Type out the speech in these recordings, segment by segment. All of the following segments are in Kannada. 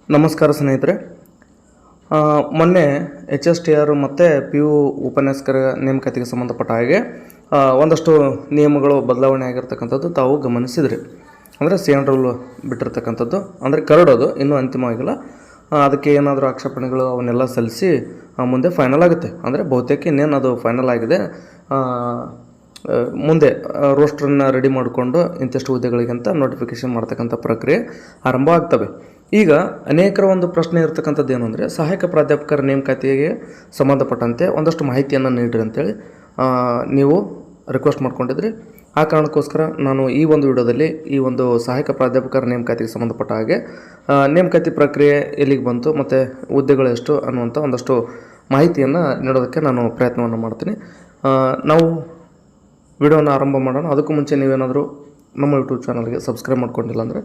ನಮಸ್ಕಾರ ಸ್ನೇಹಿತರೆ. ಮೊನ್ನೆ HSTR ಮತ್ತು PU ಉಪನ್ಯಾಸಕರ ನೇಮಕಾತಿಗೆ ಸಂಬಂಧಪಟ್ಟ ಹಾಗೆ ಒಂದಷ್ಟು ನಿಯಮಗಳು ಬದಲಾವಣೆ ಆಗಿರ್ತಕ್ಕಂಥದ್ದು ತಾವು ಗಮನಿಸಿದ್ರಿ. ಅಂದರೆ ಸೇನ್ ರೂಲ್ ಬಿಟ್ಟಿರ್ತಕ್ಕಂಥದ್ದು, ಅಂದರೆ ಕರಡೋದು ಇನ್ನೂ ಅಂತಿಮವಾಗಿಲ್ಲ. ಅದಕ್ಕೆ ಏನಾದರೂ ಆಕ್ಷೇಪಣೆಗಳು ಅವನ್ನೆಲ್ಲ ಸಲ್ಲಿಸಿ ಮುಂದೆ ಫೈನಲ್ ಆಗುತ್ತೆ. ಅಂದರೆ ಬಹುತೇಕ ಇನ್ನೇನು ಅದು ಫೈನಲ್ ಆಗಿದೆ. ಮುಂದೆ ರೋಸ್ಟ್ರನ್ನು ರೆಡಿ ಮಾಡಿಕೊಂಡು ಇಂತಿಷ್ಟು ಹುದ್ದೆಗಳಿಗಂತ ನೋಟಿಫಿಕೇಷನ್ ಮಾಡ್ತಕ್ಕಂಥ ಪ್ರಕ್ರಿಯೆ ಆರಂಭ ಆಗ್ತವೆ. ಈಗ ಅನೇಕರ ಒಂದು ಪ್ರಶ್ನೆ ಇರ್ತಕ್ಕಂಥದ್ದು ಏನು ಅಂದರೆ, ಸಹಾಯಕ ಪ್ರಾಧ್ಯಾಪಕರ ನೇಮಕಾತಿಗೆ ಸಂಬಂಧಪಟ್ಟಂತೆ ಒಂದಷ್ಟು ಮಾಹಿತಿಯನ್ನು ನೀಡ್ರಿ ಅಂತೇಳಿ ನೀವು ರಿಕ್ವೆಸ್ಟ್ ಮಾಡ್ಕೊಂಡಿದ್ರಿ. ಆ ಕಾರಣಕ್ಕೋಸ್ಕರ ನಾನು ಈ ಒಂದು ವಿಡಿಯೋದಲ್ಲಿ ಈ ಒಂದು ಸಹಾಯಕ ಪ್ರಾಧ್ಯಾಪಕರ ನೇಮಕಾತಿಗೆ ಸಂಬಂಧಪಟ್ಟ ಹಾಗೆ ನೇಮಕಾತಿ ಪ್ರಕ್ರಿಯೆ ಎಲ್ಲಿಗೆ ಬಂತು ಮತ್ತು ಹುದ್ದೆಗಳು ಎಷ್ಟು ಅನ್ನುವಂಥ ಒಂದಷ್ಟು ಮಾಹಿತಿಯನ್ನು ನೀಡೋದಕ್ಕೆ ನಾನು ಪ್ರಯತ್ನವನ್ನು ಮಾಡ್ತೀನಿ. ನಾವು ವಿಡಿಯೋನ ಆರಂಭ ಮಾಡೋಣ. ಅದಕ್ಕೂ ಮುಂಚೆ ನೀವೇನಾದರೂ ನಮ್ಮ ಯೂಟ್ಯೂಬ್ ಚಾನಲ್ಗೆ ಸಬ್ಸ್ಕ್ರೈಬ್ ಮಾಡ್ಕೊಂಡಿಲ್ಲ ಅಂದರೆ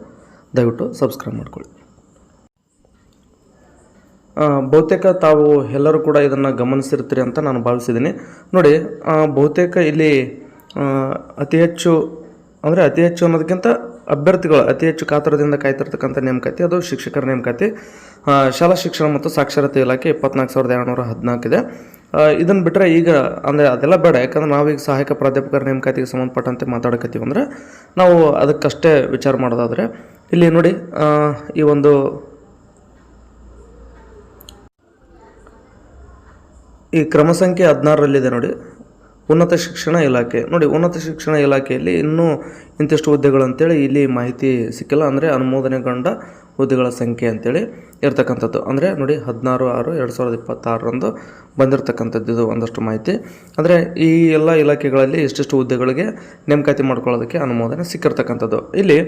ದಯವಿಟ್ಟು ಸಬ್ಸ್ಕ್ರೈಬ್ ಮಾಡ್ಕೊಳ್ಳಿ. ಬಹುತೇಕ ತಾವು ಎಲ್ಲರೂ ಕೂಡ ಇದನ್ನು ಗಮನಿಸಿರ್ತೀರಿ ಅಂತ ನಾನು ಭಾವಿಸಿದ್ದೀನಿ. ನೋಡಿ, ಬಹುತೇಕ ಇಲ್ಲಿ ಅತಿ ಹೆಚ್ಚು ಅನ್ನೋದಕ್ಕಿಂತ ಅಭ್ಯರ್ಥಿಗಳು ಅತಿ ಹೆಚ್ಚು ಕಾತರದಿಂದ ಕಾಯ್ತಿರ್ತಕ್ಕಂಥ ನೇಮಕಾತಿ ಅದು ಶಿಕ್ಷಕರ ನೇಮಕಾತಿ. ಶಾಲಾ ಶಿಕ್ಷಣ ಮತ್ತು ಸಾಕ್ಷರತೆ ಇಲಾಖೆ 24,214 ಇದೆ. ಇದನ್ನು ಬಿಟ್ಟರೆ ಈಗ ಅಂದರೆ ಅದೆಲ್ಲ ಬೇಡ, ಯಾಕಂದ್ರೆ ನಾವೀಗ ಸಹಾಯಕ ಪ್ರಾಧ್ಯಾಪಕರ ನೇಮಕಾತಿಗೆ ಸಂಬಂಧಪಟ್ಟಂತೆ ಮಾತಾಡಕತ್ತೀವಿ. ಅಂದರೆ ನಾವು ಅದಕ್ಕಷ್ಟೇ ವಿಚಾರ ಮಾಡೋದಾದರೆ ಇಲ್ಲಿ ನೋಡಿ, ಈ ಒಂದು ಈ ಕ್ರಮ ಸಂಖ್ಯೆ 16ರಲ್ಲಿದೆ ನೋಡಿ, ಉನ್ನತ ಶಿಕ್ಷಣ ಇಲಾಖೆ. ನೋಡಿ, ಉನ್ನತ ಶಿಕ್ಷಣ ಇಲಾಖೆಯಲ್ಲಿ ಇನ್ನೂ ಇಂತಿಷ್ಟು ಹುದ್ದೆಗಳು ಅಂತೇಳಿ ಇಲ್ಲಿ ಮಾಹಿತಿ ಸಿಕ್ಕಿಲ್ಲ. ಅಂದರೆ ಅನುಮೋದನೆಗೊಂಡ ಹುದ್ದೆಗಳ ಸಂಖ್ಯೆ ಅಂತೇಳಿ ಇರ್ತಕ್ಕಂಥದ್ದು. ಅಂದರೆ ನೋಡಿ, 16/6/2026 ಬಂದಿರತಕ್ಕಂಥದ್ದು ಇದು ಒಂದಷ್ಟು ಮಾಹಿತಿ. ಅಂದರೆ ಈ ಎಲ್ಲ ಇಲಾಖೆಗಳಲ್ಲಿ ಇಷ್ಟಿಷ್ಟು ಹುದ್ದೆಗಳಿಗೆ ನೇಮಕಾತಿ ಮಾಡ್ಕೊಳ್ಳೋದಕ್ಕೆ ಅನುಮೋದನೆ ಸಿಕ್ಕಿರ್ತಕ್ಕಂಥದ್ದು. ಇಲ್ಲಿ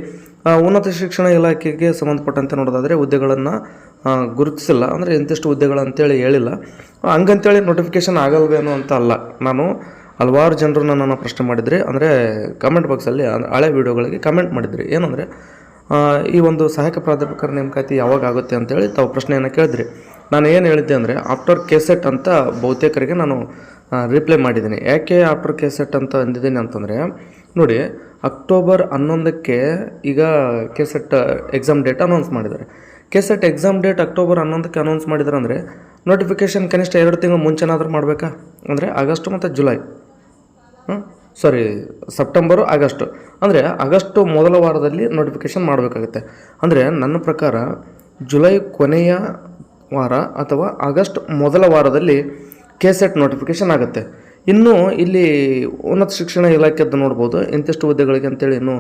ಉನ್ನತ ಶಿಕ್ಷಣ ಇಲಾಖೆಗೆ ಸಂಬಂಧಪಟ್ಟಂತೆ ನೋಡೋದಾದರೆ ಹುದ್ದೆಗಳನ್ನು ಗುರುತಿಸಿಲ್ಲ. ಅಂದರೆ ಇಂತಿಷ್ಟು ಹುದ್ದೆಗಳು ಅಂತೇಳಿ ಹೇಳಿಲ್ಲ. ಹಂಗಂತೇಳಿ ನೋಟಿಫಿಕೇಷನ್ ಆಗಲ್ವೇನೋ ಅಂತ ಅಲ್ಲ. ನಾನು ಹಲವಾರು ಜನರು ನನ್ನನ್ನು ಪ್ರಶ್ನೆ ಮಾಡಿದ್ರಿ, ಅಂದರೆ ಕಮೆಂಟ್ ಬಾಕ್ಸಲ್ಲಿ ಹಳೆ ವೀಡಿಯೋಗಳಿಗೆ ಕಮೆಂಟ್ ಮಾಡಿದ್ರಿ. ಏನಂದರೆ ಈ ಒಂದು ಸಹಾಯಕ ಪ್ರಾಧ್ಯಾಪಕರ ನೇಮಕಾತಿ ಯಾವಾಗ ಆಗುತ್ತೆ ಅಂತೇಳಿ ತಾವು ಪ್ರಶ್ನೆಯನ್ನು ಕೇಳಿದ್ರಿ. ನಾನು ಏನು ಹೇಳಿದ್ದೆ ಅಂದರೆ ಆಫ್ಟರ್ ಕೆಸೆಟ್ ಅಂತ ಬಹುತೇಕರಿಗೆ ನಾನು ರಿಪ್ಲೈ ಮಾಡಿದ್ದೀನಿ. ಯಾಕೆ ಆಫ್ಟರ್ ಕೆಸೆಟ್ ಅಂತ ಅಂದಿದ್ದೀನಿ ಅಂತಂದರೆ, ನೋಡಿ, ಅಕ್ಟೋಬರ್ 11ಕ್ಕೆ ಈಗ ಕೆಸೆಟ್ ಎಕ್ಸಾಮ್ ಡೇಟ್ ಅನೌನ್ಸ್ ಮಾಡಿದ್ದಾರೆ. ಕೆಸೆಟ್ ಎಕ್ಸಾಮ್ ಡೇಟ್ ಅಕ್ಟೋಬರ್ 11ಕ್ಕೆ ಅನೌನ್ಸ್ ಮಾಡಿದ್ದಾರೆ ಅಂದರೆ ನೋಟಿಫಿಕೇಷನ್ ಕನಿಷ್ಠ 2 ತಿಂಗಳು ಮುಂಚೆನಾದರೂ ಮಾಡಬೇಕಾ? ಅಂದರೆ ಆಗಸ್ಟ್ ಮತ್ತು ಜುಲೈ, ಸೆಪ್ಟೆಂಬರು, ಆಗಸ್ಟ್. ಅಂದರೆ ಆಗಸ್ಟ್ ಮೊದಲ ವಾರದಲ್ಲಿ ನೋಟಿಫಿಕೇಷನ್ ಮಾಡಬೇಕಾಗುತ್ತೆ. ಅಂದರೆ ನನ್ನ ಪ್ರಕಾರ ಜುಲೈ ಕೊನೆಯ ವಾರ ಅಥವಾ ಆಗಸ್ಟ್ ಮೊದಲ ವಾರದಲ್ಲಿ ಕೆಸೆಟ್ ನೋಟಿಫಿಕೇಷನ್ ಆಗುತ್ತೆ. ಇನ್ನೂ ಇಲ್ಲಿ ಉನ್ನತ ಶಿಕ್ಷಣ ಇಲಾಖೆದ್ದು ನೋಡ್ಬೋದು, ಇಂತಿಷ್ಟು ಹುದ್ದೆಗಳಿಗೆ ಅಂತೇಳಿ ಇನ್ನೂ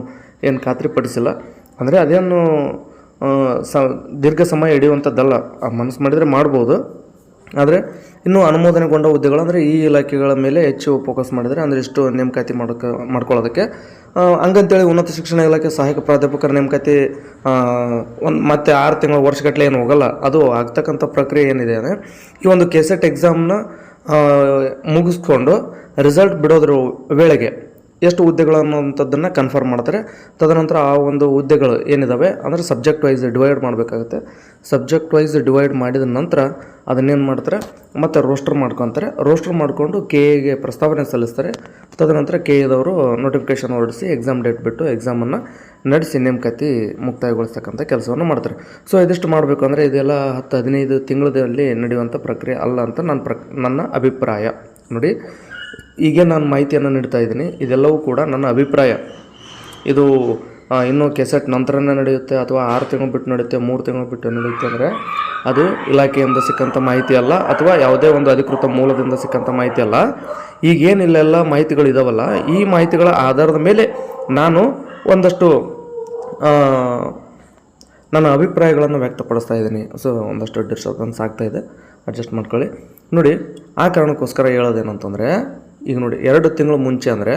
ಏನು ಖಾತ್ರಿಪಡಿಸಿಲ್ಲ. ಅಂದರೆ ಅದೇನು ದೀರ್ಘ ಸಮಯ ಹಿಡಿಯುವಂಥದ್ದಲ್ಲ. ಮನಸ್ಸು ಮಾಡಿದರೆ ಮಾಡ್ಬೋದು. ಆದರೆ ಇನ್ನೂ ಅನುಮೋದನೆಗೊಂಡ ಹುದ್ದೆಗಳು ಅಂದರೆ ಈ ಇಲಾಖೆಗಳ ಮೇಲೆ ಹೆಚ್ಚು ಫೋಕಸ್ ಮಾಡಿದರೆ, ಅಂದರೆ ಇಷ್ಟು ನೇಮಕಾತಿ ಮಾಡ್ಕೊಳ್ಳೋದಕ್ಕೆ ಹಂಗಂತೇಳಿ ಉನ್ನತ ಶಿಕ್ಷಣ ಇಲಾಖೆ ಸಹಾಯಕ ಪ್ರಾಧ್ಯಾಪಕರ ನೇಮಕಾತಿ ಮತ್ತೆ 6 ತಿಂಗಳು ವರ್ಷಗಟ್ಟಲೆ ಏನು ಹೋಗಲ್ಲ. ಅದು ಆಗ್ತಕ್ಕಂಥ ಪ್ರಕ್ರಿಯೆ ಏನಿದೆ ಅಂದರೆ, ಈ ಒಂದು ಕೆಸೆಟ್ ಎಕ್ಸಾಮ್ನ ಮುಗಿಸ್ಕೊಂಡು ರಿಸಲ್ಟ್ ಬಿಡೋದ್ರ ವೇಳೆಗೆ ಎಷ್ಟು ಹುದ್ದೆಗಳು ಅನ್ನೋಂಥದ್ದನ್ನು ಕನ್ಫರ್ಮ್ ಮಾಡ್ತಾರೆ. ತದನಂತರ ಆ ಒಂದು ಹುದ್ದೆಗಳು ಏನಿದ್ದಾವೆ ಅಂದರೆ ಸಬ್ಜೆಕ್ಟ್ ವೈಸ್ ಡಿವೈಡ್ ಮಾಡಬೇಕಾಗುತ್ತೆ. ಸಬ್ಜೆಕ್ಟ್ ವೈಸ್ ಡಿವೈಡ್ ಮಾಡಿದ ನಂತರ ಅದನ್ನೇನು ಮಾಡ್ತಾರೆ, ಮತ್ತು ರೋಸ್ಟರ್ ಮಾಡ್ಕೊತಾರೆ. ರೋಸ್ಟರ್ ಮಾಡಿಕೊಂಡು KAಗೆ ಪ್ರಸ್ತಾವನೆ ಸಲ್ಲಿಸ್ತಾರೆ. ತದನಂತರ KAದವರು ನೋಟಿಫಿಕೇಷನ್ ಹೊರಡಿಸಿ ಎಕ್ಸಾಮ್ ಡೇಟ್ ಬಿಟ್ಟು ಎಕ್ಸಾಮನ್ನು ನಡೆಸಿ ನೇಮಕಾತಿ ಮುಕ್ತಾಯಗೊಳಿಸ್ತಕ್ಕಂಥ ಕೆಲಸವನ್ನು ಮಾಡ್ತಾರೆ. ಸೊ ಇದಿಷ್ಟು ಮಾಡಬೇಕು ಅಂದರೆ ಇದೆಲ್ಲ 10-15 ತಿಂಗಳಲ್ಲಿ ನಡೆಯುವಂಥ ಪ್ರಕ್ರಿಯೆ ಅಲ್ಲ ಅಂತ ನನ್ನ ಅಭಿಪ್ರಾಯ. ನೋಡಿ, ಈಗ ನಾನು ಮಾಹಿತಿಯನ್ನು ನೀಡ್ತಾ ಇದ್ದೀನಿ, ಇದೆಲ್ಲವೂ ಕೂಡ ನನ್ನ ಅಭಿಪ್ರಾಯ. ಇದು ಇನ್ನೂ ಕೆಸೆಟ್ ನಂತರನೇ ನಡೆಯುತ್ತೆ ಅಥವಾ 6 ತಿಂಗಳು ಬಿಟ್ಟು ನಡೆಯುತ್ತೆ, 3 ತಿಂಗಳು ಬಿಟ್ಟು ನಡೆಯುತ್ತೆ ಅಂದರೆ ಅದು ಇಲಾಖೆಯಿಂದ ಸಿಕ್ಕಂಥ ಮಾಹಿತಿ ಅಲ್ಲ, ಅಥವಾ ಯಾವುದೇ ಒಂದು ಅಧಿಕೃತ ಮೂಲದಿಂದ ಸಿಕ್ಕಂಥ ಮಾಹಿತಿ ಅಲ್ಲ. ಈಗೇನಿಲ್ಲೆಲ್ಲ ಮಾಹಿತಿಗಳು ಇದಾವಲ್ಲ, ಈ ಮಾಹಿತಿಗಳ ಆಧಾರದ ಮೇಲೆ ನಾನು ಒಂದಷ್ಟು ನನ್ನ ಅಭಿಪ್ರಾಯಗಳನ್ನು ವ್ಯಕ್ತಪಡಿಸ್ತಾ ಇದ್ದೀನಿ. ಸೊ ಒಂದಷ್ಟು ಡಿಸ್ಟರ್ಬೆನ್ಸ್ ಆಗ್ತಾಯಿದೆ, ಅಡ್ಜಸ್ಟ್ ಮಾಡ್ಕೊಳ್ಳಿ. ನೋಡಿ, ಆ ಕಾರಣಕ್ಕೋಸ್ಕರ ಹೇಳೋದೇನಂತಂದರೆ, ಈಗ ನೋಡಿ, 2 ತಿಂಗಳು ಮುಂಚೆ ಅಂದರೆ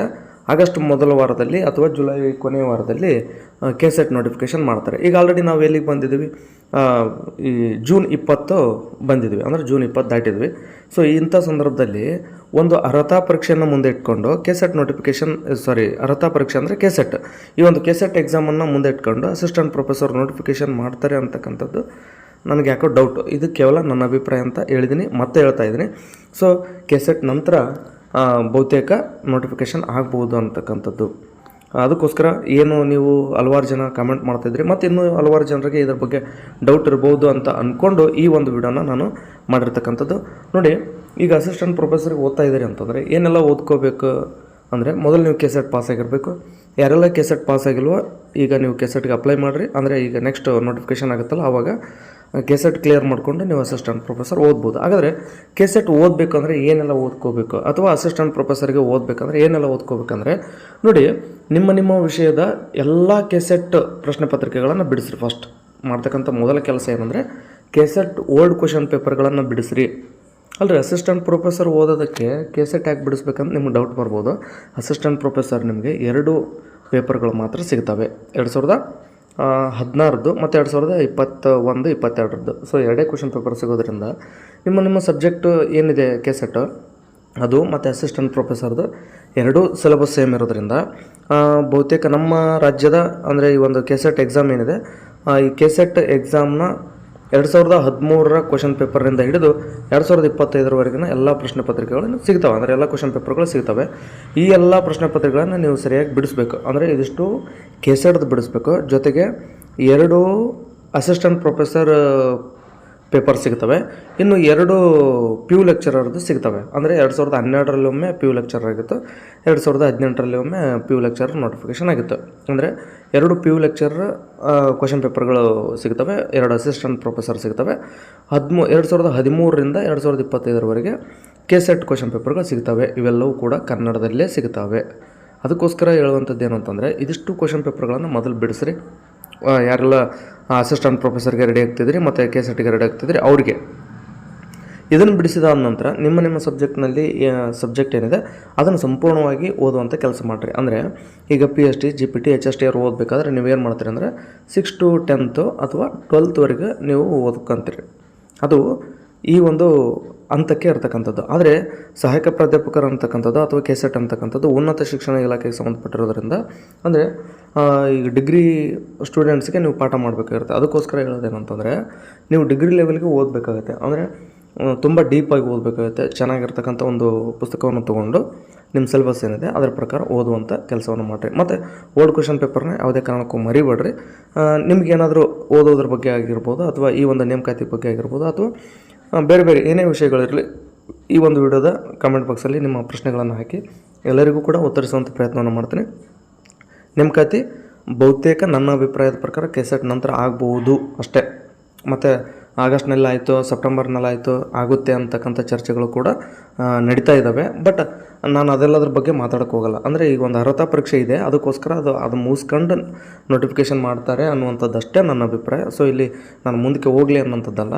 ಆಗಸ್ಟ್ ಮೊದಲ ವಾರದಲ್ಲಿ ಅಥವಾ ಜುಲೈ ಕೊನೆಯ ವಾರದಲ್ಲಿ ಕೆಸೆಟ್ ನೋಟಿಫಿಕೇಷನ್ ಮಾಡ್ತಾರೆ. ಈಗ ಆಲ್ರೆಡಿ ನಾವು ಎಲ್ಲಿಗೆ ಬಂದಿದ್ದೀವಿ, ಈ ಜೂನ್ 20 ಬಂದಿದ್ವಿ, ಅಂದರೆ ಜೂನ್ 20 ದಾಟಿದ್ವಿ. ಸೊ ಇಂಥ ಸಂದರ್ಭದಲ್ಲಿ ಒಂದು ಅರ್ಹತಾ ಪರೀಕ್ಷೆಯನ್ನು ಮುಂದೆ ಇಟ್ಕೊಂಡು ಕೆಸೆಟ್ ನೋಟಿಫಿಕೇಷನ್ ಅರ್ಹತಾ ಪರೀಕ್ಷೆ ಅಂದರೆ ಕೆಸೆಟ್, ಈ ಒಂದು ಕೆಸೆಟ್ ಎಕ್ಸಾಮನ್ನು ಮುಂದೆ ಇಟ್ಕೊಂಡು ಅಸಿಸ್ಟೆಂಟ್ ಪ್ರೊಫೆಸರ್ ನೋಟಿಫಿಕೇಷನ್ ಮಾಡ್ತಾರೆ ಅಂತಕ್ಕಂಥದ್ದು ನನಗೆ ಯಾಕೋ ಡೌಟು. ಇದು ಕೇವಲ ನನ್ನ ಅಭಿಪ್ರಾಯ ಅಂತ ಹೇಳಿದ್ದೀನಿ, ಮತ್ತೆ ಹೇಳ್ತಾ ಇದ್ದೀನಿ. ಸೊ ಕೆಸೆಟ್ ನಂತರ ಬಹುತೇಕ ನೋಟಿಫಿಕೇಷನ್ ಆಗ್ಬೋದು ಅಂತಕ್ಕಂಥದ್ದು. ಅದಕ್ಕೋಸ್ಕರ ಏನು ನೀವು ಹಲವಾರು ಜನ ಕಮೆಂಟ್ ಮಾಡ್ತಾಯಿದ್ರಿ ಮತ್ತು ಇನ್ನೂ ಹಲವಾರು ಜನರಿಗೆ ಇದ್ರ ಬಗ್ಗೆ ಡೌಟ್ ಇರ್ಬೋದು ಅಂತ ಅಂದ್ಕೊಂಡು ಈ ಒಂದು ವಿಡಿಯೋನ ನಾನು ಮಾಡಿರ್ತಕ್ಕಂಥದ್ದು. ನೋಡಿ, ಈಗ ಅಸಿಸ್ಟೆಂಟ್ ಪ್ರೊಫೆಸರ್ಗೆ ಓದ್ತಾ ಇದ್ದೀರಿ ಅಂತಂದರೆ ಏನೆಲ್ಲ ಓದ್ಕೋಬೇಕು ಅಂದರೆ, ಮೊದಲು ನೀವು ಕೆಸೆಟ್ ಪಾಸ್ ಆಗಿರಬೇಕು. ಯಾರೆಲ್ಲ ಕೆಸೆಟ್ ಪಾಸ್ ಆಗಿಲ್ವೋ ಈಗ ನೀವು ಕೆಸೆಟ್ಗೆ ಅಪ್ಲೈ ಮಾಡಿರಿ. ಅಂದರೆ ಈಗ ನೆಕ್ಸ್ಟ್ ನೋಟಿಫಿಕೇಷನ್ ಆಗುತ್ತಲ್ಲ, ಆವಾಗ ಕೆಸೆಟ್ ಕ್ಲಿಯರ್ ಮಾಡಿಕೊಂಡು ನೀವು ಅಸಿಸ್ಟೆಂಟ್ ಪ್ರೊಫೆಸರ್ ಓದ್ಬೋದು. ಹಾಗಾದರೆ ಕೆಸೆಟ್ ಓದಬೇಕಂದ್ರೆ ಏನೆಲ್ಲ ಓದ್ಕೋಬೇಕು, ಅಥವಾ ಅಸಿಸ್ಟೆಂಟ್ ಪ್ರೊಫೆಸರ್ಗೆ ಓದಬೇಕಂದ್ರೆ ಏನೆಲ್ಲ ಓದ್ಕೋಬೇಕಂದ್ರೆ, ನೋಡಿ, ನಿಮ್ಮ ವಿಷಯದ ಎಲ್ಲ ಕೆಸೆಟ್ ಪ್ರಶ್ನೆ ಪತ್ರಿಕೆಗಳನ್ನು ಬಿಡಿಸ್ರಿ. ಫಸ್ಟ್ ಮಾಡ್ತಕ್ಕಂಥ ಮೊದಲ ಕೆಲಸ ಏನಂದರೆ ಕೆಸೆಟ್ ಓಲ್ಡ್ ಕ್ವಶನ್ ಪೇಪರ್ಗಳನ್ನು ಬಿಡಿಸ್ರಿ. ಅಲ್ಲರಿ, ಅಸಿಸ್ಟೆಂಟ್ ಪ್ರೊಫೆಸರ್ ಓದೋದಕ್ಕೆ ಕೆಸೆಟ್ ಯಾಕೆ ಬಿಡಿಸ್ಬೇಕಂತ ನಿಮ್ಗೆ ಡೌಟ್ ಬರ್ಬೋದು. ಅಸಿಸ್ಟೆಂಟ್ ಪ್ರೊಫೆಸರ್ ನಿಮಗೆ 2 ಪೇಪರ್ಗಳು ಮಾತ್ರ ಸಿಗ್ತವೆ, 2016 ಮತ್ತು 2021-22. ಸೊ 2 ಕ್ವಶನ್ ಪೇಪರ್ ಸಿಗೋದ್ರಿಂದ ನಿಮ್ಮ ಸಬ್ಜೆಕ್ಟ್ ಏನಿದೆ ಕೆಸೆಟ್ ಅದು ಮತ್ತು ಅಸಿಸ್ಟೆಂಟ್ ಪ್ರೊಫೆಸರ್ದು 2 ಸಿಲೆಬಸ್ ಸೇಮ್ ಇರೋದ್ರಿಂದ ಬಹುತೇಕ ನಮ್ಮ ರಾಜ್ಯದ ಅಂದರೆ ಈ ಒಂದು ಕೆಸೆಟ್ ಎಕ್ಸಾಮ್ ಏನಿದೆ, ಈ ಕೆಸೆಟ್ ಎಕ್ಸಾಮ್ನ 2013 ಕ್ವಶನ್ ಪೇಪರಿಂದ ಹಿಡಿದು 2025 ಎಲ್ಲ ಪ್ರಶ್ನೆ ಪತ್ರಿಕೆಗಳನ್ನು ಸಿಗ್ತವೆ. ಅಂದರೆ ಎಲ್ಲ ಕ್ವಶನ್ ಪೇಪರ್ಗಳು ಸಿಗ್ತವೆ. ಈ ಎಲ್ಲ ಪ್ರಶ್ನೆ ಪತ್ರಿಕೆಗಳನ್ನು ನೀವು ಸರಿಯಾಗಿ ಬಿಡಿಸ್ಬೇಕು. ಅಂದರೆ ಇದಿಷ್ಟು ಕೆಸೆಟ್ದು ಬಿಡಿಸ್ಬೇಕು, ಜೊತೆಗೆ 2 ಅಸಿಸ್ಟೆಂಟ್ ಪ್ರೊಫೆಸರ್ ಪೇಪರ್ ಸಿಗ್ತವೆ, ಇನ್ನು 2 ಪಿ ಯು ಲೆಕ್ಚರರ್ದು ಸಿಗ್ತವೆ. ಅಂದರೆ 2012 ಒಮ್ಮೆ ಪಿ ಯು ಲೆಕ್ಚರರ್ ಆಗಿತ್ತು, 2018 ಒಮ್ಮೆ ಪಿ ಯು ಲೆಕ್ಚರರ್ ನೋಟಿಫಿಕೇಷನ್ ಆಗಿತ್ತು. ಅಂದರೆ 2 ಪಿ ಯು ಲೆಕ್ಚರರ್ ಕ್ವಶನ್ ಪೇಪರ್ಗಳು ಸಿಗ್ತವೆ, 2 ಅಸಿಸ್ಟೆಂಟ್ ಪ್ರೊಫೆಸರ್ ಸಿಗ್ತವೆ. 2013ರಿಂದ 2025 ಕೆಸೆಟ್ ಕ್ವಶನ್ ಪೇಪರ್ಗಳು ಸಿಗ್ತವೆ. ಇವೆಲ್ಲವೂ ಕೂಡ ಕನ್ನಡದಲ್ಲೇ ಸಿಗ್ತವೆ. ಅದಕ್ಕೋಸ್ಕರ ಹೇಳುವಂಥದ್ದು ಏನು ಅಂತಂದರೆ, ಇದಿಷ್ಟು ಕ್ವಶನ್ ಪೇಪರ್ಗಳನ್ನು ಮೊದಲು ಬಿಡಿಸ್ರಿ. ಯಾರೆಲ್ಲ ಅಸಿಸ್ಟೆಂಟ್ ಪ್ರೊಫೆಸರ್ಗೆ ರೆಡಿ ಆಗ್ತಿದ್ರಿ ಮತ್ತು ಕೆಸೆಟ್ಗೆ ರೆಡಿ ಆಗ್ತಿದ್ರಿ ಅವ್ರಿಗೆ ಇದನ್ನು ಬಿಡಿಸಿದ ನಂತರ ನಿಮ್ಮ ಸಬ್ಜೆಕ್ಟ್ನಲ್ಲಿ ಸಬ್ಜೆಕ್ಟ್ ಏನಿದೆ ಅದನ್ನು ಸಂಪೂರ್ಣವಾಗಿ ಓದುವಂಥ ಕೆಲಸ ಮಾಡಿರಿ. ಅಂದರೆ ಈಗ PST, GPT, HST ಅವ್ರು ಓದಬೇಕಾದ್ರೆ ನೀವೇನು ಮಾಡ್ತೀರಿ ಅಂದರೆ 6 to 10th ಅಥವಾ 12th ನೀವು ಓದ್ಕೊಂತೀರಿ. ಅದು ಈ ಒಂದು ಹಂತಕ್ಕೆ ಇರ್ತಕ್ಕಂಥದ್ದು. ಆದರೆ ಸಹಾಯಕ ಪ್ರಾಧ್ಯಾಪಕರು ಅಂತಕ್ಕಂಥದ್ದು ಅಥವಾ ಕೆಸೆಟ್ ಅಂತಕ್ಕಂಥದ್ದು ಉನ್ನತ ಶಿಕ್ಷಣ ಇಲಾಖೆಗೆ ಸಂಬಂಧಪಟ್ಟಿರೋದ್ರಿಂದ, ಅಂದರೆ ಈಗ ಡಿಗ್ರಿ ಸ್ಟೂಡೆಂಟ್ಸ್ಗೆ ನೀವು ಪಾಠ ಮಾಡಬೇಕಾಗಿರುತ್ತೆ. ಅದಕ್ಕೋಸ್ಕರ ಹೇಳೋದೇನಂತಂದರೆ, ನೀವು ಡಿಗ್ರಿ ಲೆವೆಲ್ಗೆ ಓದಬೇಕಾಗುತ್ತೆ. ಅಂದರೆ ತುಂಬ ಡೀಪಾಗಿ ಓದಬೇಕಾಗುತ್ತೆ. ಚೆನ್ನಾಗಿರ್ತಕ್ಕಂಥ ಒಂದು ಪುಸ್ತಕವನ್ನು ತೊಗೊಂಡು ನಿಮ್ಮ ಸಿಲೆಬಸ್ ಏನಿದೆ ಅದರ ಪ್ರಕಾರ ಓದುವಂಥ ಕೆಲಸವನ್ನು ಮಾಡಿರಿ. ಮತ್ತು ಓಲ್ಡ್ ಕ್ವಶನ್ ಪೇಪರ್ನ ಯಾವುದೇ ಕಾರಣಕ್ಕೂ ಮರಿಬೇಡ್ರಿ. ನಿಮಗೇನಾದರೂ ಓದೋದ್ರ ಬಗ್ಗೆ ಆಗಿರ್ಬೋದು, ಅಥವಾ ಈ ಒಂದು ನೇಮಕಾತಿ ಬಗ್ಗೆ ಆಗಿರ್ಬೋದು, ಅಥವಾ ಬೇರೆ ಏನೇ ವಿಷಯಗಳಿರಲಿ, ಈ ಒಂದು ವಿಡಿಯೋದ ಕಮೆಂಟ್ ಬಾಕ್ಸಲ್ಲಿ ನಿಮ್ಮ ಪ್ರಶ್ನೆಗಳನ್ನು ಹಾಕಿ ಎಲ್ಲರಿಗೂ ಕೂಡ ಉತ್ತರಿಸುವಂಥ ಪ್ರಯತ್ನವನ್ನು ಮಾಡ್ತೀನಿ. ನೇಮಕಾತಿ ಬಹುತೇಕ ನನ್ನ ಅಭಿಪ್ರಾಯದ ಪ್ರಕಾರ ಕೆಸೆಟ್ ನಂತರ ಆಗ್ಬೋದು ಅಷ್ಟೇ. ಮತ್ತು ಆಗಸ್ಟ್ನಲ್ಲಾಯಿತು, ಸೆಪ್ಟೆಂಬರ್ನಲ್ಲಾಯಿತು ಆಗುತ್ತೆ ಅಂತಕ್ಕಂಥ ಚರ್ಚೆಗಳು ಕೂಡ ನಡೀತಾ ಇದ್ದಾವೆ. ಬಟ್ ನಾನು ಅದೆಲ್ಲದ್ರ ಬಗ್ಗೆ ಮಾತಾಡೋಕ್ಕೆ ಹೋಗಲ್ಲ. ಅಂದರೆ ಈಗ ಒಂದು ಅರ್ಹತಾ ಪರೀಕ್ಷೆ ಇದೆ, ಅದಕ್ಕೋಸ್ಕರ ಅದು ಮುಗಿಸ್ಕೊಂಡು ನೋಟಿಫಿಕೇಷನ್ ಮಾಡ್ತಾರೆ ಅನ್ನುವಂಥದ್ದಷ್ಟೇ ನನ್ನ ಅಭಿಪ್ರಾಯ. ಸೊ ಇಲ್ಲಿ ನಾನು ಮುಂದಕ್ಕೆ ಹೋಗಲಿ ಅನ್ನೋಂಥದ್ದಲ್ಲ,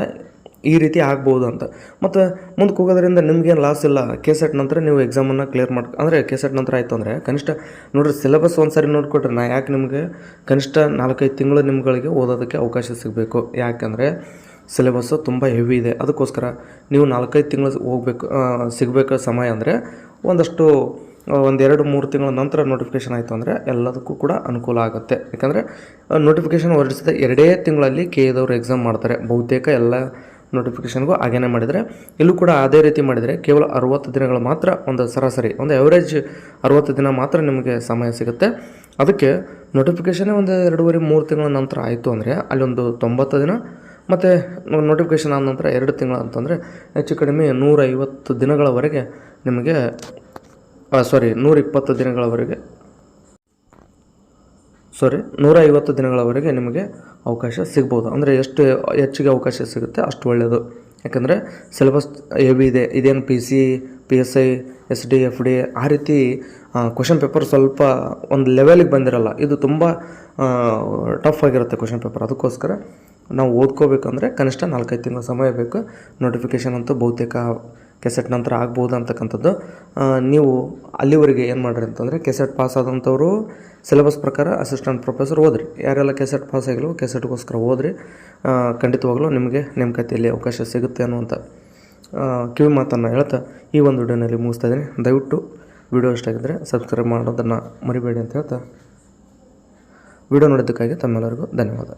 ಈ ರೀತಿ ಆಗ್ಬೋದು ಅಂತ. ಮತ್ತು ಮುಂದಕ್ಕೆ ಹೋಗೋದ್ರಿಂದ ನಿಮಗೇನು ಲಾಸ್ ಇಲ್ಲ. ಕೆಸೆಟ್ ನಂತರ ನೀವು ಎಕ್ಸಾಮನ್ನು ಕ್ಲಿಯರ್ ಅಂದರೆ ಕೆಸೆಟ್ ನಂತರ ಆಯಿತು ಅಂದರೆ ಕನಿಷ್ಠ ನೋಡಿರಿ, ಸಿಲೆಬಸ್ ಒಂದು ಸಾರಿ ನೋಡಿಕೊಟ್ರೆ ನಾ ಯಾಕೆ ನಿಮಗೆ ಕನಿಷ್ಠ 4-5 ತಿಂಗಳು ನಿಮ್ಗಳಿಗೆ ಓದೋದಕ್ಕೆ ಅವಕಾಶ ಸಿಗಬೇಕು. ಯಾಕೆಂದರೆ ಸಿಲೆಬಸ್ಸು ತುಂಬ ಹೆವಿ ಇದೆ. ಅದಕ್ಕೋಸ್ಕರ ನೀವು 4-5 ತಿಂಗಳು ಸಿಗಬೇಕು ಸಮಯ. ಅಂದರೆ ಒಂದಷ್ಟು 1-2-3 ತಿಂಗಳ ನಂತರ ನೋಟಿಫಿಕೇಷನ್ ಆಯಿತು ಅಂದರೆ ಎಲ್ಲದಕ್ಕೂ ಕೂಡ ಅನುಕೂಲ ಆಗುತ್ತೆ. ಯಾಕಂದರೆ ನೋಟಿಫಿಕೇಷನ್ ಹೊರಡಿಸಿದ 2 ತಿಂಗಳಲ್ಲಿ KA ಎಕ್ಸಾಮ್ ಮಾಡ್ತಾರೆ. ಬಹುತೇಕ ಎಲ್ಲ ನೋಟಿಫಿಕೇಷನ್ಗೂ ಹಾಗೇನೇ ಮಾಡಿದರೆ, ಇಲ್ಲೂ ಕೂಡ ಅದೇ ರೀತಿ ಮಾಡಿದರೆ ಕೇವಲ 60 ದಿನಗಳು ಮಾತ್ರ, ಒಂದು ಸರಾಸರಿ ಒಂದು ಎವರೇಜ್ 60 ದಿನ ಮಾತ್ರ ನಿಮಗೆ ಸಮಯ ಸಿಗುತ್ತೆ. ಅದಕ್ಕೆ ನೋಟಿಫಿಕೇಷನ್ನೇ ಒಂದು 2.5-3 ತಿಂಗಳ ನಂತರ ಆಯಿತು ಅಂದರೆ ಅಲ್ಲಿ ಒಂದು 90 ದಿನ, ಮತ್ತು ನೋಟಿಫಿಕೇಷನ್ ಆದ ನಂತರ 2 ತಿಂಗಳು ಅಂತಂದರೆ ಹೆಚ್ಚು ಕಡಿಮೆ 150 ದಿನಗಳವರೆಗೆ ನಿಮಗೆ 120 ದಿನಗಳವರೆಗೆ 150 ದಿನಗಳವರೆಗೆ ನಿಮಗೆ ಅವಕಾಶ ಸಿಗ್ಬೋದು. ಅಂದರೆ ಎಷ್ಟು ಹೆಚ್ಚಿಗೆ ಅವಕಾಶ ಸಿಗುತ್ತೆ ಅಷ್ಟು ಒಳ್ಳೆಯದು. ಯಾಕಂದರೆ ಸಿಲೆಬಸ್ ಹೆವಿ ಇದೆ. ಇದೇನು PC, PSI, SD, FD ಆ ರೀತಿ ಕ್ವಶನ್ ಪೇಪರ್ ಸ್ವಲ್ಪ ಒಂದು ಲೆವೆಲಿಗೆ ಬಂದಿರಲ್ಲ. ಇದು ತುಂಬ ಟಫ್ ಆಗಿರುತ್ತೆ ಕ್ವಶನ್ ಪೇಪರ್. ಅದಕ್ಕೋಸ್ಕರ ನಾವು ಓದ್ಕೋಬೇಕಂದ್ರೆ ಕನಿಷ್ಠ 4-5 ತಿಂಗಳ ಸಮಯ ಬೇಕು. ನೋಟಿಫಿಕೇಷನ್ ಅಂತೂ ಬಹುತೇಕ ಕೆಸೆಟ್ ನಂತರ ಆಗ್ಬೋದು ಅಂತಕ್ಕಂಥದ್ದು. ನೀವು ಅಲ್ಲಿವರೆಗೆ ಏನು ಮಾಡಿರಿ ಅಂತಂದರೆ, ಕೆಸೆಟ್ ಪಾಸ್ ಆದಂಥವರು ಸಿಲೆಬಸ್ ಪ್ರಕಾರ ಅಸಿಸ್ಟೆಂಟ್ ಪ್ರೊಫೆಸರ್ ಓದ್ರಿ. ಯಾರೆಲ್ಲ ಕೆಸೆಟ್ ಪಾಸ್ ಆಗಿಲ್ವೋ ಕೆಸೆಟ್ಗೋಸ್ಕರ ಓದ್ರಿ. ಖಂಡಿತವಾಗ್ಲೂ ನಿಮಗೆ ನೇಮಕಾತಿಯಲ್ಲಿ ಅವಕಾಶ ಸಿಗುತ್ತೆ ಅನ್ನುವಂಥ ಕಿವಿ ಮಾತನ್ನು ಹೇಳ್ತಾ ಈ ಒಂದು ವಿಡಿಯೋನಲ್ಲಿ ಮುಗಿಸ್ತಾ ಇದ್ದೀನಿ. ದಯವಿಟ್ಟು ವಿಡಿಯೋ ಇಷ್ಟ ಆಗಿದ್ದರೆ ಸಬ್ಸ್ಕ್ರೈಬ್ ಮಾಡೋದನ್ನು ಮರಿಬೇಡಿ ಅಂತ ಹೇಳ್ತಾ ವಿಡಿಯೋ ನೋಡೋದಕ್ಕಾಗಿ ತಮ್ಮೆಲ್ಲರಿಗೂ ಧನ್ಯವಾದ.